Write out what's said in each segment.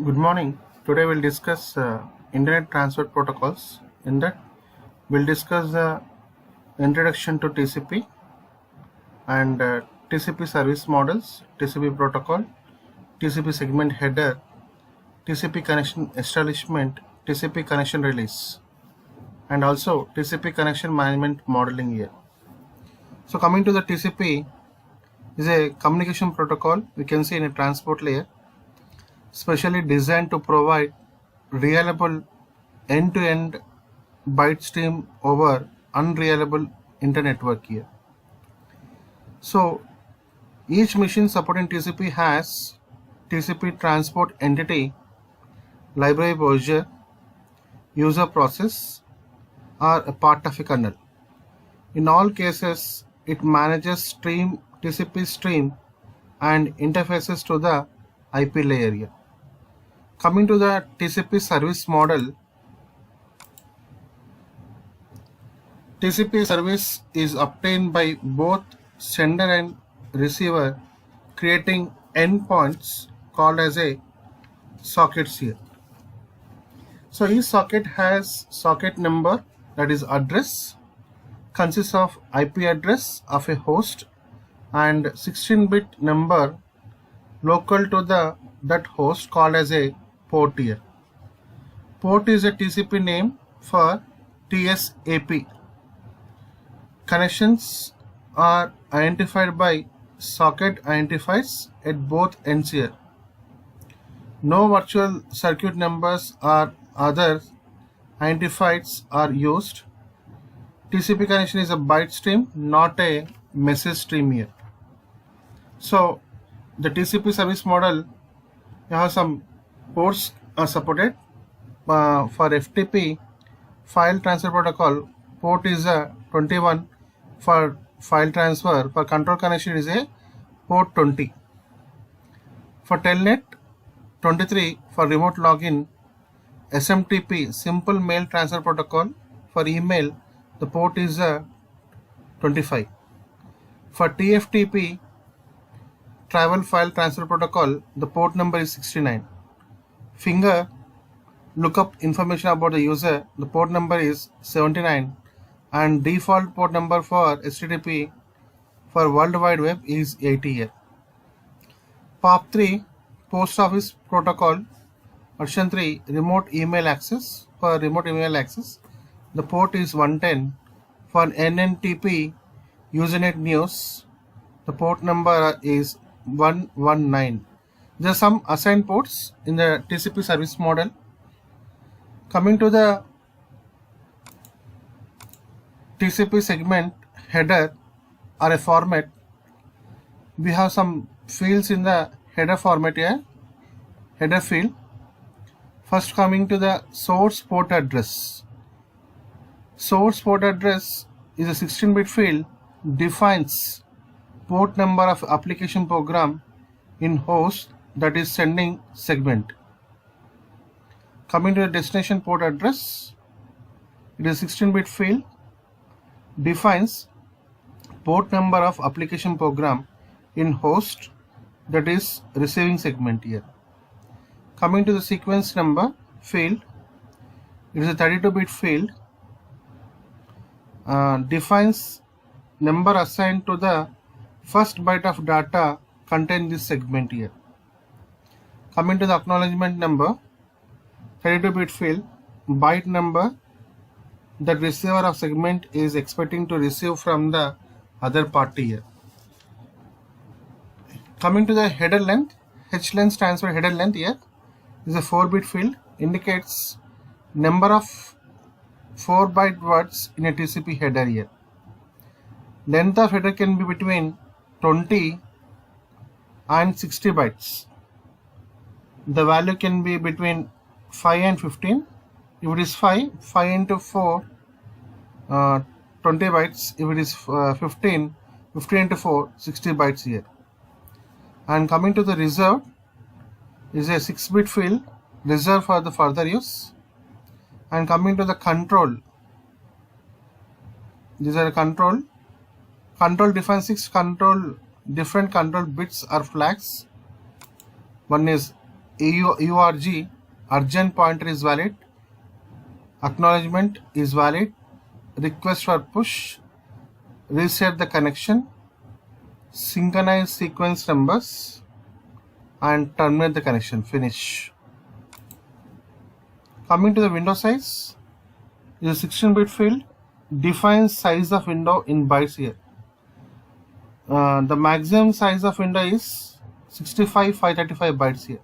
Good morning. Today we'll discuss Internet Transfer Protocols. In that, we'll discuss the introduction to TCP and TCP service models, TCP protocol, TCP segment header, TCP connection establishment, TCP connection release, and also TCP connection management modeling here. So coming to the TCP is a communication protocol we can see in a transport layer, specially designed to provide reliable end-to-end byte stream over unreliable internetwork here. So each machine supporting TCP has TCP transport entity, library browser, user process, or a part of a kernel. In all cases, it manages TCP stream and interfaces to the IP layer here. Coming to the TCP service model, TCP service is obtained by both sender and receiver, creating endpoints called as a sockets here. So each socket has socket number, that is address, consists of IP address of a host and 16-bit number local to that host called as a port here. Port is a TCP name for TSAP. Connections are identified by socket identifiers at both ends here. No virtual circuit numbers or other identifiers are used. TCP connection is a byte stream, not a message stream here. So the TCP service model, you have some ports are supported. For FTP, file transfer protocol, port is a 21 for file transfer. For control connection is a port 20. For telnet, 23 for remote login. SMTP, simple mail transfer protocol, for email the port is a 25. For TFTP, travel file transfer protocol, the port number is 69. Finger, look up information about the user, the port number is 79, and default port number for HTTP for World Wide Web is 80 here. POP3, post office protocol, version 3, remote email access. For remote email access, the port is 110. For NNTP, Usenet news, the port number is 119. There are some assigned ports in the TCP service model. Coming to the TCP segment header or a format, we have some fields in the header format here. Header field. First, coming to the source port address. Source port address is a 16-bit field, defines port number of application program in host that is sending segment. Coming to the destination port address, it is 16-bit field, defines port number of application program in host that is receiving segment here. Coming to the sequence number field, it is a 32-bit field, defines number assigned to the first byte of data contained this segment here. Coming to the acknowledgement number, 32-bit field, byte number that receiver of segment is expecting to receive from the other party here. Coming to the header length, H length stands for header length here, is a 4-bit field, indicates number of 4-byte words in a TCP header here. Length of header can be between 20 and 60 bytes. The value can be between 5 and 15. If it is 5 into 4, 20 bytes. If it is 15 into 4, 60 bytes here. And coming to the reserved, is a 6-bit field, reserved for the further use. And coming to the control, these are control. Control defines 6 different control bits or flags. One is URG, urgent pointer is valid, acknowledgement is valid, request for push, reset the connection, synchronize sequence numbers, and terminate the connection. Finish. Coming to the window size, is a 16-bit field. Defines size of window in bytes here. The maximum size of window is 65,535 bytes here.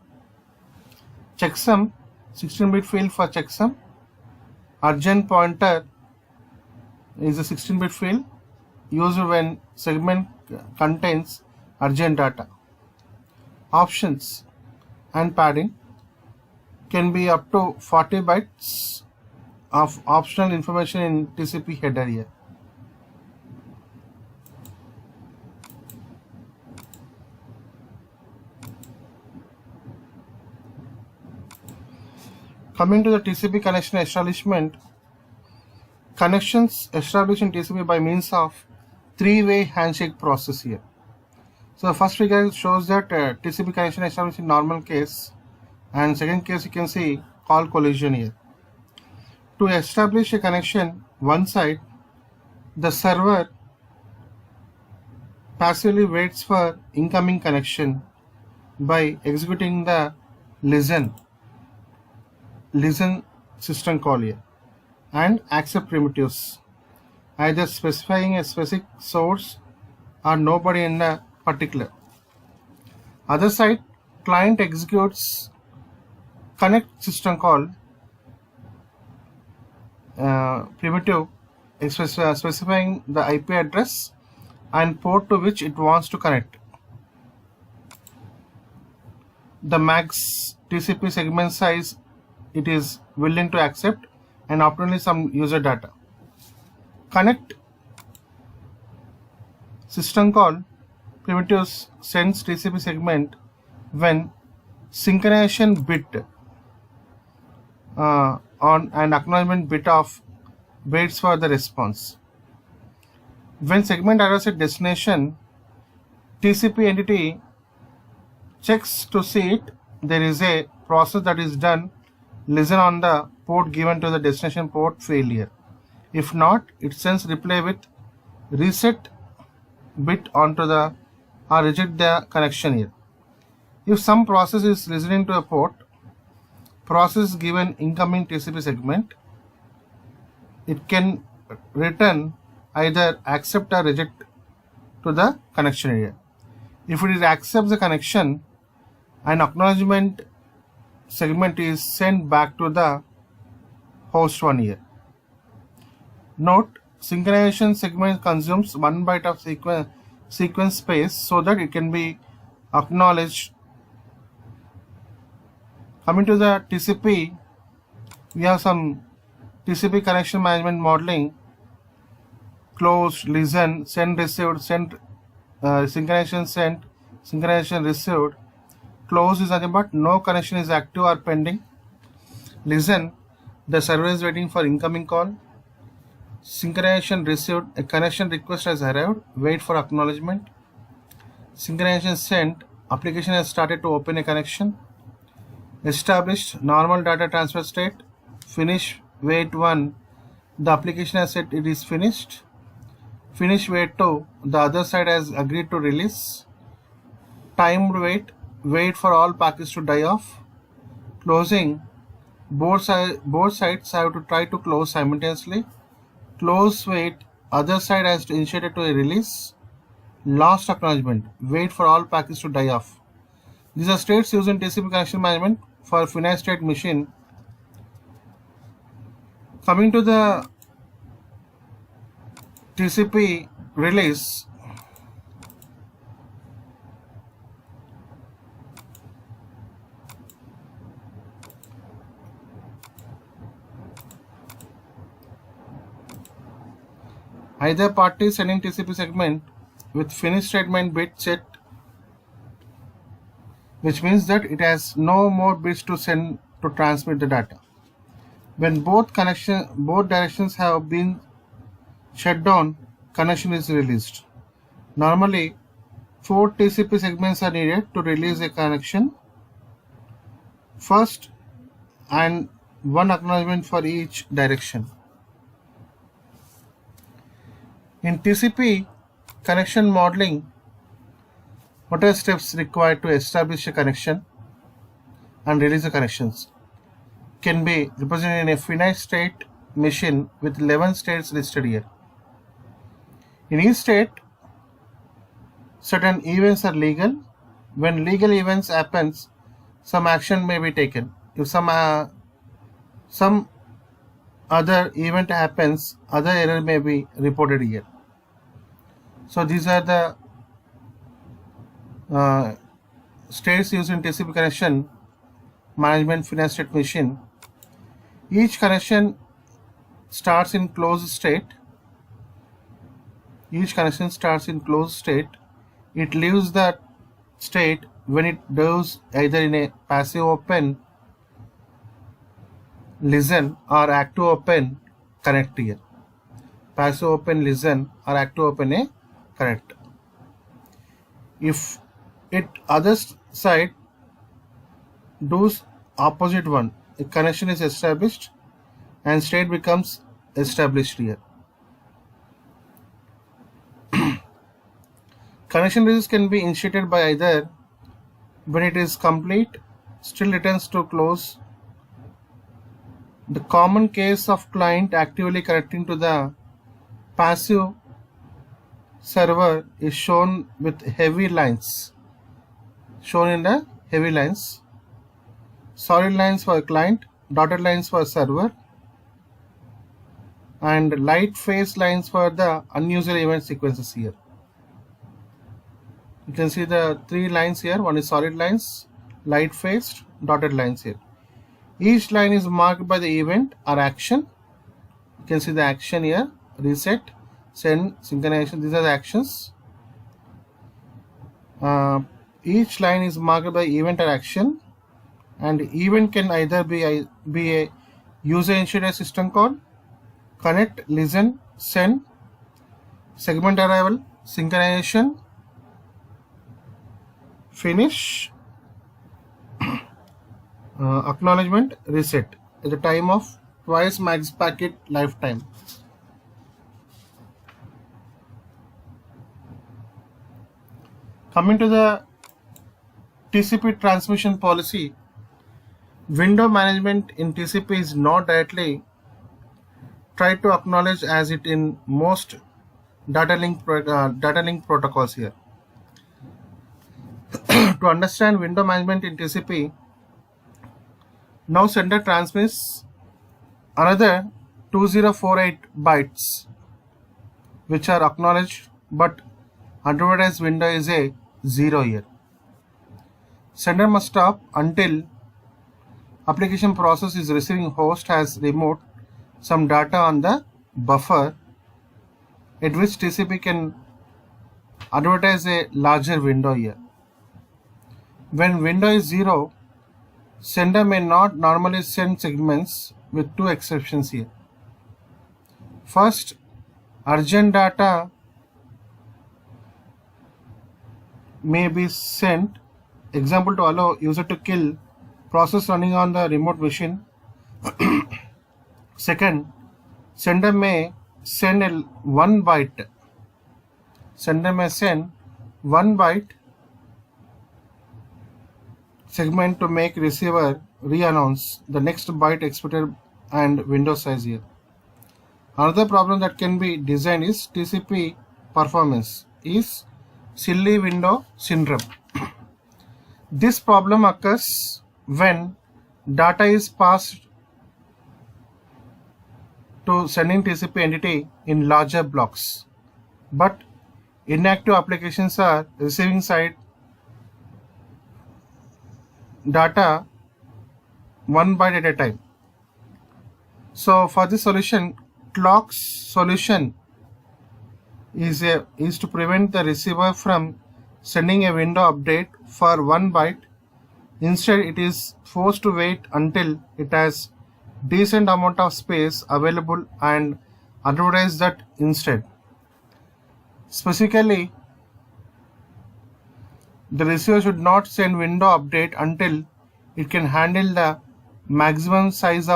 Checksum, 16-bit field for checksum. Urgent pointer is a 16-bit field used when segment contains urgent data. Options and padding can be up to 40 bytes of optional information in TCP header here. Coming to the TCP connection establishment, connections established in TCP by means of three-way handshake process here. So the first figure shows that TCP connection established in normal case, and second case you can see call collision here. To establish a connection one side, the server passively waits for incoming connection by executing the listen system call here and accept primitives, either specifying a specific source or nobody in a particular. Other side, client executes connect system call primitive specifying the IP address and port to which it wants to connect, the max TCP segment size it is willing to accept, and optionally some user data. Connect system call primitives sends TCP segment when synchronization bit on an acknowledgement bit of waits for the response. When segment arrives at destination, TCP entity checks to see it there is a process that is done listen on the port given to the destination port failure. If not, it sends reply with reset bit onto the or reject the connection here. If some process is listening to a port, process given incoming TCP segment, it can return either accept or reject to the connection area. If it accepts the connection, an acknowledgement segment is sent back to the host one here. Note, synchronization segment consumes 1 byte of sequence space so that it can be acknowledged. Coming to the TCP, we have some TCP connection management modeling: closed, listen, send, received, send, synchronization sent, synchronization received. Close is nothing but no connection is active or pending. Listen, the server is waiting for incoming call. Synchronization received, a connection request has arrived, wait for acknowledgement. Synchronization sent, application has started to open a connection. Established, normal data transfer state. Finish, wait 1, the application has said it is finished. Finish, wait 2, the other side has agreed to release. Timed wait, wait for all packets to die off. Closing, both sides have to try to close simultaneously. Close, wait, other side has to initiate to a release. Last acknowledgement, wait for all packets to die off. These are states used in TCP connection management for finite state machine. Coming to the TCP release, either party sending TCP segment with finish statement bit set, which means that it has no more bits to send to transmit the data. When both directions have been shut down, connection is released. Normally, 4 TCP segments are needed to release a connection. first and one acknowledgement for each direction. In TCP connection modeling, what are steps required to establish a connection and release the connections? Can be represented in a finite state machine with 11 states listed here. In each state, certain events are legal. When legal events happens, some action may be taken. If some other event happens, other error may be reported here. So these are the states used in TCP connection management finite state machine. Each connection starts in closed state. Each connection starts in closed state. It leaves that state when it does either in a passive open listen or active open connect here. Passive open listen or active open a connect. If it other side does opposite one, a connection is established and state becomes established here. Connection release can be initiated by either when it is complete, still returns to close. The common case of client actively connecting to the passive server is shown with heavy lines. Shown in the heavy lines. Solid lines for client, dotted lines for server, and light phase lines for the unusual event sequences here. You can see the three lines here. One is solid lines, light phased, dotted lines here. Each line is marked by the event or action. You can see the action here: reset, send, synchronization. These are the actions. Each line is marked by event or action, and event can either be a user-initiated system call, connect, listen, send, segment arrival, synchronization, finish, acknowledgement, reset at the time of twice max packet lifetime. Coming to the TCP transmission policy, window management in TCP is not directly tried to acknowledge as it in most data link protocols here. To understand window management in TCP, now sender transmits another 2048 bytes which are acknowledged, but advertised window is a 0 here. Sender must stop until application process is receiving host has removed some data on the buffer, at which TCP can advertise a larger window here. When window is 0, sender may not normally send segments, with two exceptions here. First, urgent data may be sent, example, to allow user to kill process running on the remote machine. Second, sender may send 1 byte. Sender may send 1 byte segment to make receiver re-announce the next byte expected and window size here. Another problem that can be designed is TCP performance is silly window syndrome. This problem occurs when data is passed to sending TCP entity in larger blocks, but inactive applications are receiving side data 1 byte at a time. So for this solution, clock's solution is to prevent the receiver from sending a window update for 1 byte. Instead, it is forced to wait until it has decent amount of space available and advertise that instead. Specifically, the receiver should not send window update until it can handle the maximum size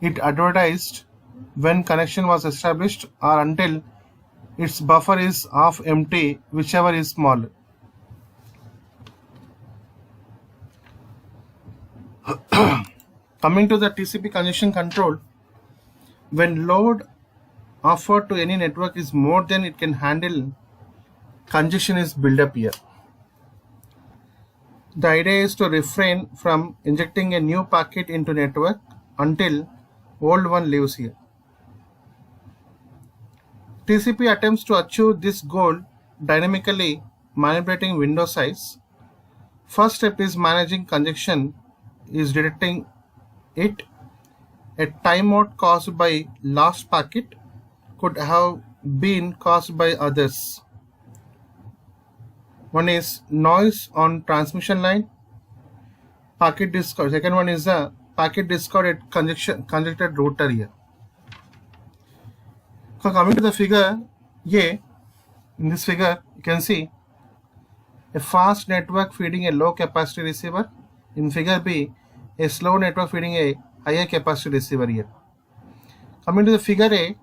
it advertised when connection was established or until its buffer is half empty, whichever is smaller. Coming to the TCP congestion control, when load offered to any network is more than it can handle, congestion is built up here. The idea is to refrain from injecting a new packet into network until old one leaves here. TCP attempts to achieve this goal dynamically manipulating window size. First step is managing congestion is detecting it. A timeout caused by lost packet could have been caused by others. One is noise on transmission line, packet discord. Second one is the packet discord at congested router here. So coming to the figure A, in this figure you can see a fast network feeding a low capacity receiver. In figure B, a slow network feeding a higher capacity receiver here. Coming to the figure A,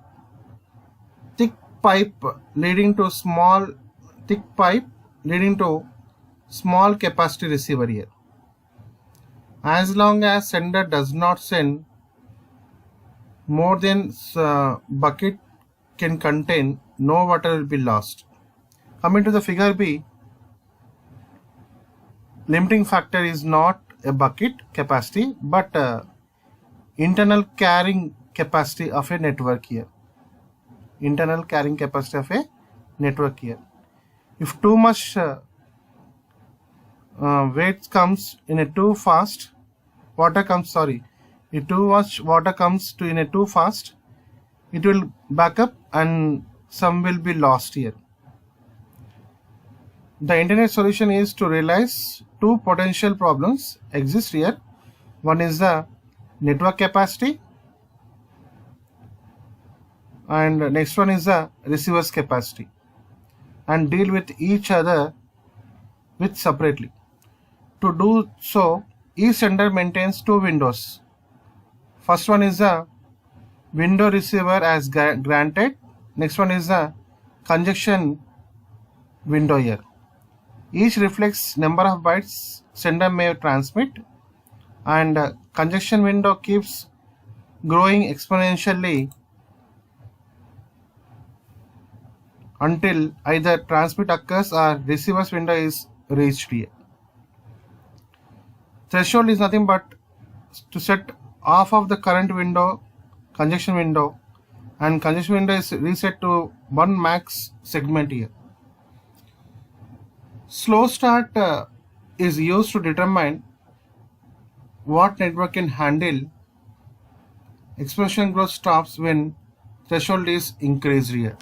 thick pipe leading to small capacity receiver here. As long as sender does not send more than bucket can contain, no water will be lost. Coming to the figure B, limiting factor is not a bucket capacity but internal carrying capacity of a network here. Internal carrying capacity of a network here. If too much weight comes in a too fast, if too much water comes to in a too fast, it will back up and some will be lost here. The internet solution is to realize two potential problems exist here. One is the network capacity and next one is the receiver's capacity, and deal with each other with separately. To do so, each sender maintains two windows. First one is the window receiver as granted. Next one is the congestion window here. Each reflects number of bytes sender may transmit, and congestion window keeps growing exponentially until either transmit occurs or receiver's window is reached here. Threshold is nothing but to set half of the current window, congestion window, and congestion window is reset to one max segment here. Slow start is used to determine what network can handle. Exponential growth stops when threshold is increased here.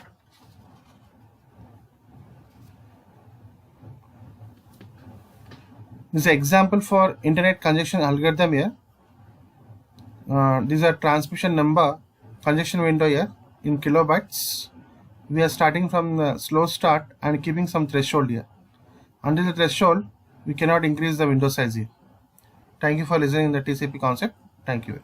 This is an example for internet congestion algorithm here. These are transmission number, congestion window here in kilobytes. We are starting from the slow start and keeping some threshold here. Until the threshold, we cannot increase the window size here. Thank you for listening to the TCP concept. Thank you.